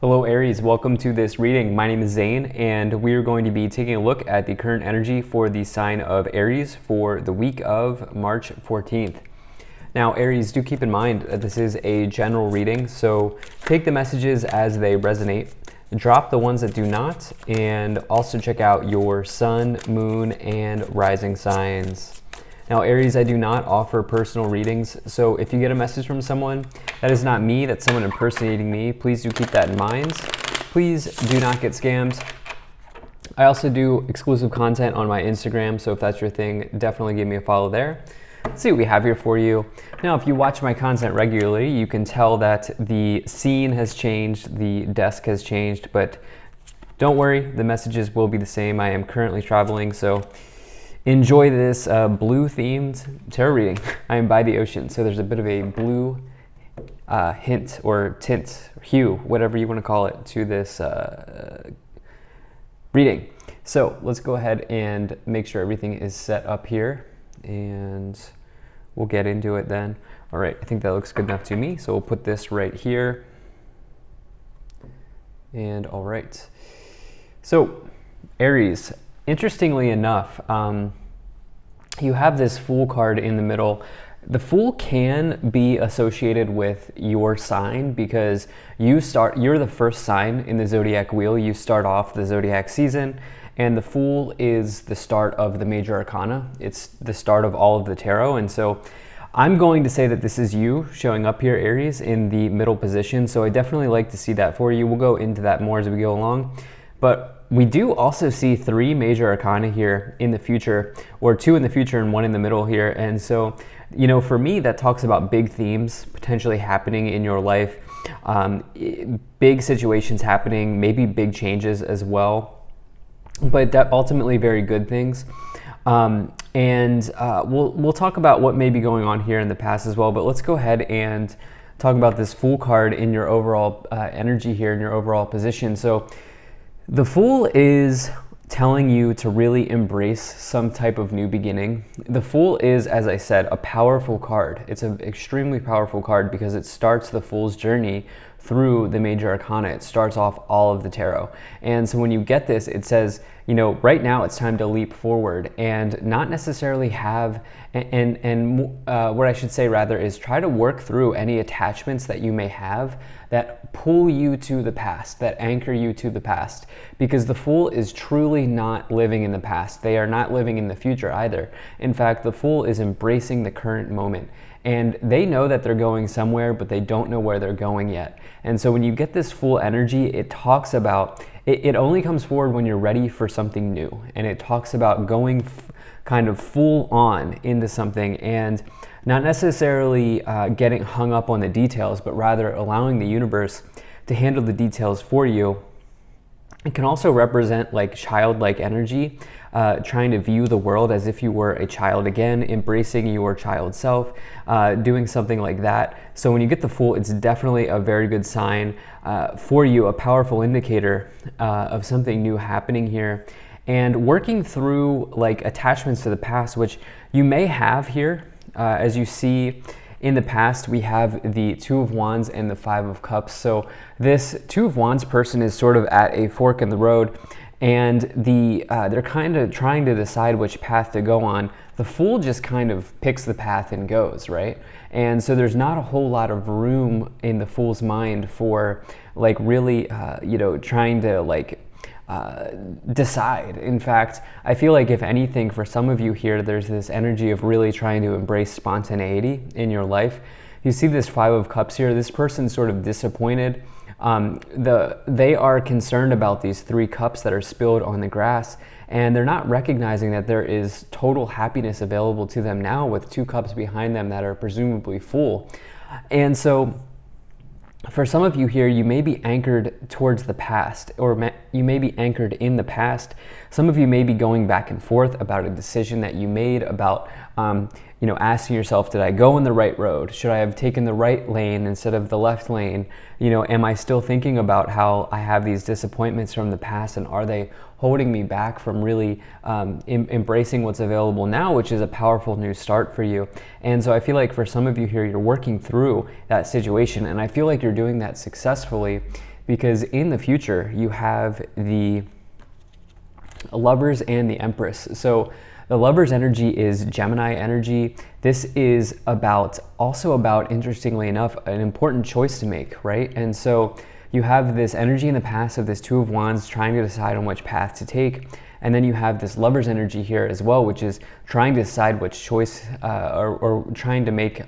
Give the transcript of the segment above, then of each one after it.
Hello Aries, welcome to this reading. My name is Zane and we are going to be taking a look at the current energy for the sign of Aries for the week of March 14th. Now Aries, do keep in mind that this is a general reading, so take the messages as they resonate, drop the ones that do not, and also check out your sun, moon, and rising signs. Now Aries, I do not offer personal readings, so if you get a message from someone, that is not me, that's someone impersonating me. Please do keep that in mind. Please do not get scammed. I also do exclusive content on my Instagram, so if that's your thing, definitely give me a follow there. Let's see what we have here for you. Now, if you watch my content regularly, you can tell that the scene has changed, the desk has changed, but don't worry, the messages will be the same. I am currently traveling, so enjoy this blue-themed tarot reading. I am by the ocean, so there's a bit of a blue hint or tint, hue, whatever you want to call it, to this reading. So let's go ahead and make sure everything is set up here, and we'll get into it then. All right, I think that looks good enough to me, so we'll put this right here. And all right, so Aries, interestingly enough, you have this Fool card in the middle. The Fool can be associated with your sign because you're the first sign in the zodiac wheel. You start off the zodiac season, and the Fool is the start of the major arcana. It's the start of all of the tarot, and so I'm going to say that this is you showing up here, Aries, in the middle position. So I definitely like to see that for you. We'll go into that more as we go along, but we do also see 3 major arcana here in the future, or 2 in the future and 1 in the middle here. And so, you know, for me, that talks about big themes potentially happening in your life, big situations happening, maybe big changes as well, but that ultimately very good things. We'll talk about what may be going on here in the past as well, but let's go ahead and talk about this Fool card in your overall energy here, in your overall position. So the Fool is telling you to really embrace some type of new beginning. The Fool is, as I said, a powerful card. It's an extremely powerful card because it starts the Fool's journey through the major arcana. It starts off all of the tarot. And so when you get this, it says, you know, right now it's time to leap forward and not necessarily have, what I should say rather is try to work through any attachments that you may have that pull you to the past, that anchor you to the past, because the Fool is truly not living in the past. They are not living in the future either. In fact, the Fool is embracing the current moment, and they know that they're going somewhere, but they don't know where they're going yet. And so when you get this Fool energy, it talks about, it only comes forward when you're ready for something new, and it talks about going kind of full on into something and not necessarily getting hung up on the details, but rather allowing the universe to handle the details for you. It can also represent like childlike energy, trying to view the world as if you were a child again, embracing your child self, doing something like that. So when you get the Fool, it's definitely a very good sign for you, a powerful indicator of something new happening here. And working through like attachments to the past, which you may have here. As you see in the past, we have the 2 of Wands and the 5 of Cups. So this 2 of Wands person is sort of at a fork in the road, and they're kind of trying to decide which path to go on. The Fool just kind of picks the path and goes, right? And so there's not a whole lot of room in the Fool's mind for like really, trying to like decide. In fact, I feel like if anything, for some of you here, there's this energy of really trying to embrace spontaneity in your life. You see this 5 of Cups here, this person's sort of disappointed. They are concerned about these 3 cups that are spilled on the grass, and they're not recognizing that there is total happiness available to them now with 2 cups behind them that are presumably full. And so for some of you here, you may be anchored towards the past, or you may be anchored in the past. Some of you may be going back and forth about a decision that you made about, asking yourself, did I go in the right road? Should I have taken the right lane instead of the left lane? Am I still thinking about how I have these disappointments from the past, and are they holding me back from really embracing what's available now, which is a powerful new start for you? And so I feel like for some of you here, you're working through that situation, and I feel like you're doing that successfully because in the future you have the Lovers and the Empress. So the Lover's energy is Gemini energy. This is also about, interestingly enough, an important choice to make, right? And so you have this energy in the past of this Two of Wands trying to decide on which path to take. And then you have this Lover's energy here as well, which is trying to decide which choice or trying to make,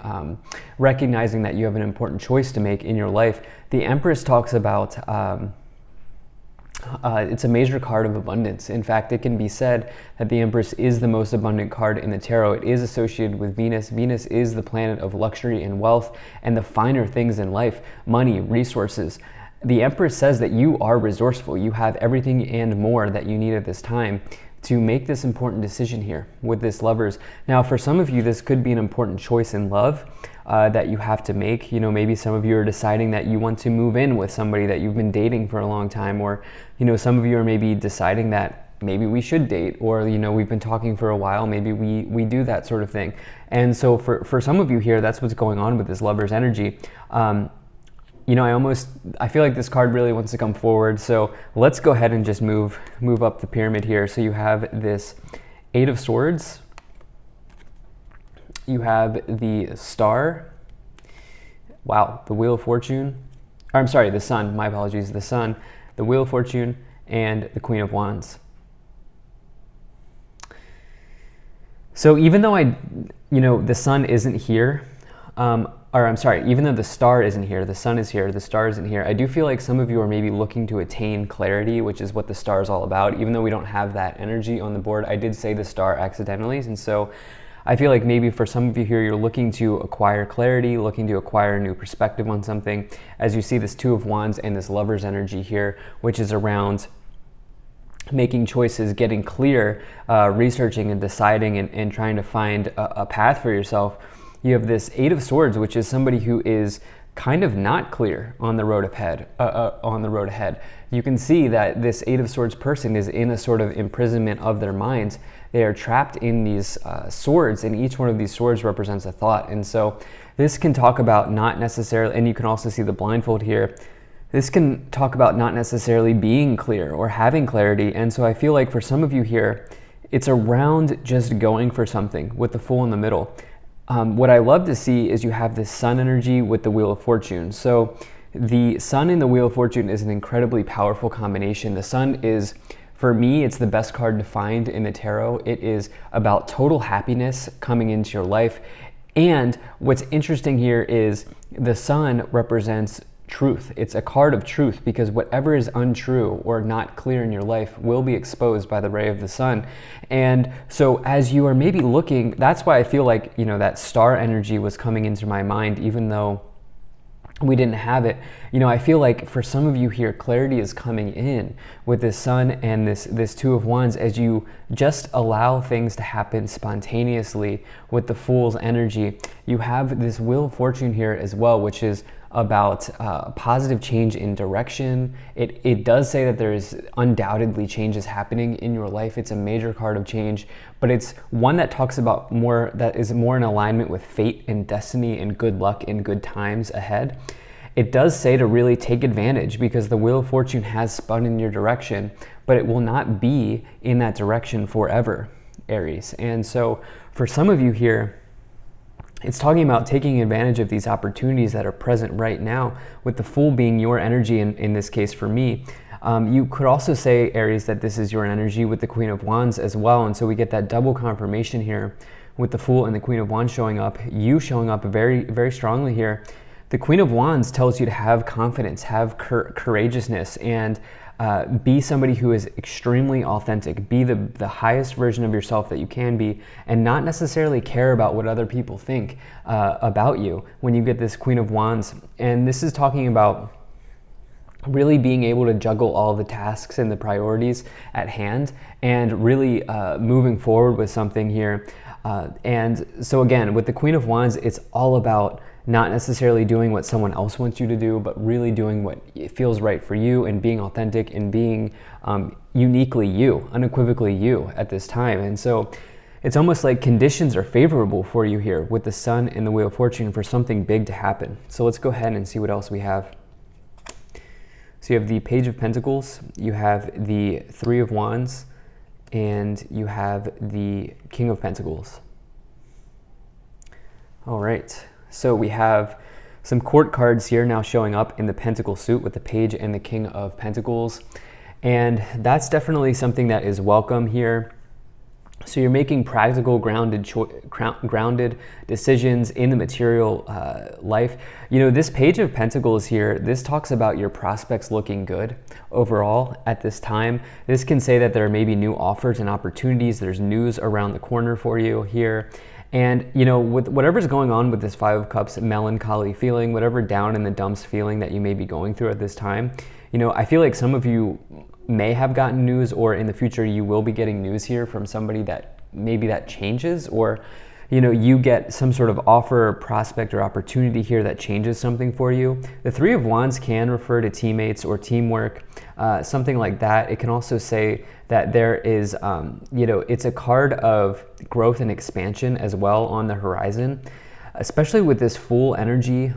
recognizing that you have an important choice to make in your life. The Empress talks about, it's a major card of abundance. In fact, it can be said that the Empress is the most abundant card in the tarot. It is associated with Venus. Venus is the planet of luxury and wealth and the finer things in life, money, resources. The Empress says that you are resourceful. You have everything and more that you need at this time to make this important decision here with this Lovers. Now, for some of you, this could be an important choice in love that you have to make. You know, maybe some of you are deciding that you want to move in with somebody that you've been dating for a long time, or, you know, some of you are maybe deciding that maybe we should date, or, you know, we've been talking for a while, maybe we do that sort of thing. And so for some of you here, that's what's going on with this Lover's energy. You know, I feel like this card really wants to come forward. So let's go ahead and just move up the pyramid here. So you have this Eight of Swords. You have the Star. Wow, the Wheel of Fortune. Or, I'm sorry, the Sun. My apologies. The Sun, the Wheel of Fortune, and the Queen of Wands. So even though the Sun isn't here, even though the Star isn't here, the Sun is here, the Star isn't here, I do feel like some of you are maybe looking to attain clarity, which is what the Star is all about. Even though we don't have that energy on the board, I did say the Star accidentally, and so I feel like maybe for some of you here, you're looking to acquire clarity, looking to acquire a new perspective on something, as you see this Two of Wands and this Lover's energy here, which is around making choices, getting clear, researching and deciding and trying to find a path for yourself. You have this Eight of Swords, which is somebody who is kind of not clear on the road ahead. You can see that this Eight of Swords person is in a sort of imprisonment of their minds. They are trapped in these swords, and each one of these swords represents a thought. And so this can talk about not necessarily, and you can also see the blindfold here, this can talk about not necessarily being clear or having clarity. And so I feel like for some of you here, it's around just going for something with the Fool in the middle. What I love to see is you have this Sun energy with the Wheel of Fortune. So the Sun and the Wheel of Fortune is an incredibly powerful combination. The Sun is, for me, it's the best card to find in the tarot. It is about total happiness coming into your life. And what's interesting here is the Sun represents truth. It's a card of truth, because whatever is untrue or not clear in your life will be exposed by the ray of the sun. And so as you are maybe looking, that's why I feel like, you know, that Star energy was coming into my mind, even though we didn't have it. You know, I feel like for some of you here, clarity is coming in with this Sun and this Two of Wands as you just allow things to happen spontaneously with the Fool's energy. You have this Wheel of Fortune here as well, which is about positive change in direction. It does say that there is undoubtedly changes happening in your life. It's a major card of change, but it's one that talks about that is more in alignment with fate and destiny and good luck and good times ahead. It does say to really take advantage, because the Wheel of Fortune has spun in your direction, but it will not be in that direction forever, Aries. And so for some of you here, it's talking about taking advantage of these opportunities that are present right now, with the Fool being your energy in this case for me. You could also say, Aries, that this is your energy with the Queen of Wands as well. And so we get that double confirmation here with the Fool and the Queen of Wands showing up, you showing up very, very strongly here. The Queen of Wands tells you to have confidence, have courageousness, and be somebody who is extremely authentic. Be the highest version of yourself that you can be, and not necessarily care about what other people think about you when you get this Queen of Wands. And this is talking about really being able to juggle all the tasks and the priorities at hand, and really moving forward with something here. And so again, with the Queen of Wands, it's all about not necessarily doing what someone else wants you to do, but really doing what feels right for you, and being authentic and being uniquely you, unequivocally you at this time. And so it's almost like conditions are favorable for you here with the Sun and the Wheel of Fortune for something big to happen. So let's go ahead and see what else we have. So you have the Page of Pentacles, you have the Three of Wands, and you have the King of Pentacles. All right, so we have some court cards here now showing up in the Pentacle suit with the Page and the King of Pentacles. And that's definitely something that is welcome here. So you're making practical, grounded decisions in the material life. You know, this Page of Pentacles here, this talks about your prospects looking good overall at this time. This can say that there may be new offers and opportunities. There's news around the corner for you here. And, you know, with whatever's going on with this Five of Cups melancholy feeling, whatever down in the dumps feeling that you may be going through at this time, you know, I feel like some of you may have gotten news, or in the future you will be getting news here from somebody that maybe that changes, or you know, you get some sort of offer or prospect or opportunity here that changes something for you. The Three of Wands can refer to teammates or teamwork, something like that. It can also say that there is, you know, it's a card of growth and expansion as well on the horizon. Especially with this Fool energy,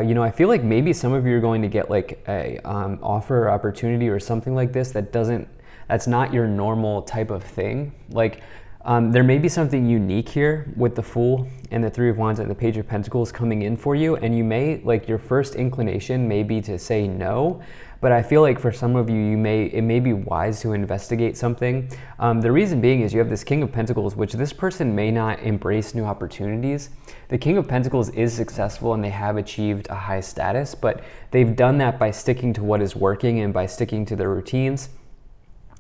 you know, I feel like maybe some of you are going to get like a offer or opportunity or something like this that's not your normal type of thing. Like there may be something unique here with the Fool and the Three of Wands and the Page of Pentacles coming in for you, and you may, like, your first inclination may be to say no, but I feel like for some of you, it may be wise to investigate something. The reason being is you have this King of Pentacles, which this person may not embrace new opportunities. The King of Pentacles is successful and they have achieved a high status, but they've done that by sticking to what is working and by sticking to their routines.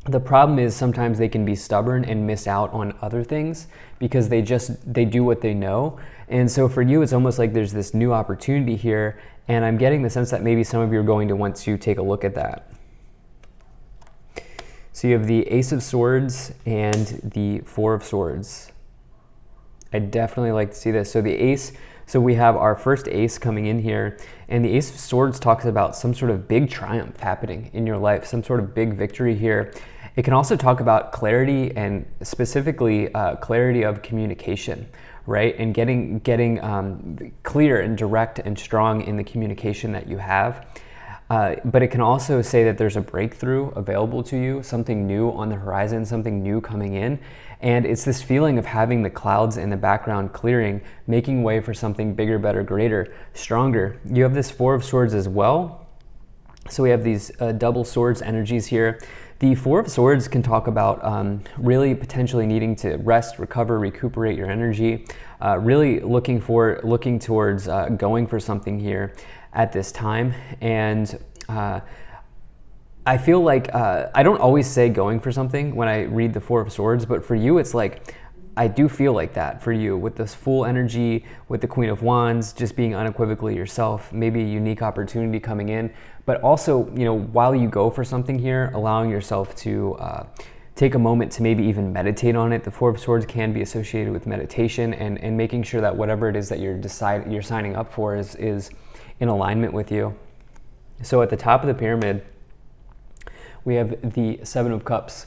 The problem is sometimes they can be stubborn and miss out on other things because they do what they know. And so for you, it's almost like there's this new opportunity here, and I'm getting the sense that maybe some of you are going to want to take a look at that. So you have the Ace of Swords and the Four of Swords. I definitely like to see this. So the Ace, so we have our first Ace coming in here, and the Ace of Swords talks about some sort of big triumph happening in your life, some sort of big victory here. It can also talk about clarity, and specifically clarity of communication, right? And getting clear and direct and strong in the communication that you have. But it can also say that there's a breakthrough available to you, something new on the horizon, something new coming in. And it's this feeling of having the clouds in the background clearing, making way for something bigger, better, greater, stronger. You have this Four of Swords as well. So we have these double swords energies here. The Four of Swords can talk about really potentially needing to rest, recover, recuperate your energy, really looking towards going for something here at this time. And I feel like I don't always say going for something when I read the Four of Swords, but for you, it's like, I do feel like that for you with this Fool energy, with the Queen of Wands, just being unequivocally yourself, maybe a unique opportunity coming in, but also, you know, while you go for something here, allowing yourself to take a moment to maybe even meditate on it. The Four of Swords can be associated with meditation and making sure that whatever it is that you're signing up for is in alignment with you. So at the top of the pyramid, we have the Seven of Cups.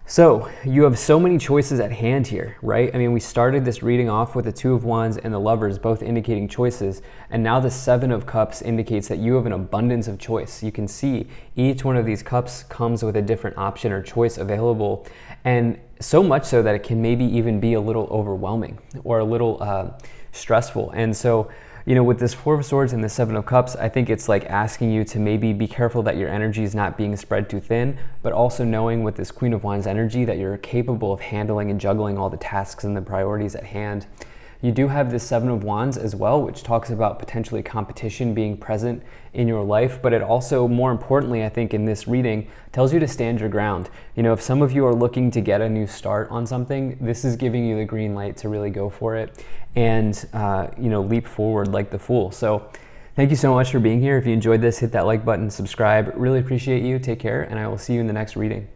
So you have so many choices at hand here, right? I mean, we started this reading off with the Two of Wands and the Lovers, both indicating choices. And now the Seven of Cups indicates that you have an abundance of choice. You can see each one of these cups comes with a different option or choice available. And so much so that it can maybe even be a little overwhelming or a little stressful. And so, you know, with this Four of Swords and the Seven of Cups, I think it's like asking you to maybe be careful that your energy is not being spread too thin, but also knowing with this Queen of Wands energy that you're capable of handling and juggling all the tasks and the priorities at hand. You do have this Seven of Wands as well, which talks about potentially competition being present in your life, but it also, more importantly, I think in this reading, tells you to stand your ground. You know, if some of you are looking to get a new start on something, this is giving you the green light to really go for it and, you know, leap forward like the Fool. So thank you so much for being here. If you enjoyed this, hit that like button, subscribe. Really appreciate you. Take care, and I will see you in the next reading.